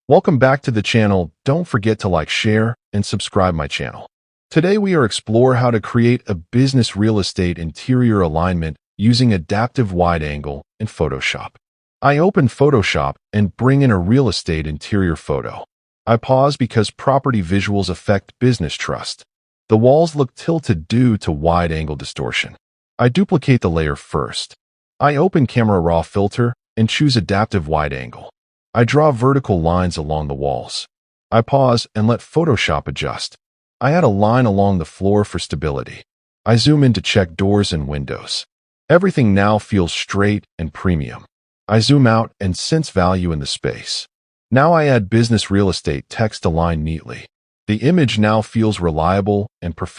Welcome back to the channel. Don't forget to like, share, and subscribe my channel. Today we are explore how to create a business real estate interior alignment using adaptive wide angle in Photoshop. I open Photoshop and bring in a real estate interior photo. I pause because property visuals affect business trust. The walls look tilted due to wide angle distortion. I duplicate the layer first. I open Camera Raw filter and choose adaptive wide angle. I draw vertical lines along the walls. I pause and let Photoshop adjust. I add a line along the floor for stability. I zoom in to check doors and windows. Everything now feels straight and premium. I zoom out and sense value in the space. Now I add business real estate text align neatly. The image now feels reliable and professional.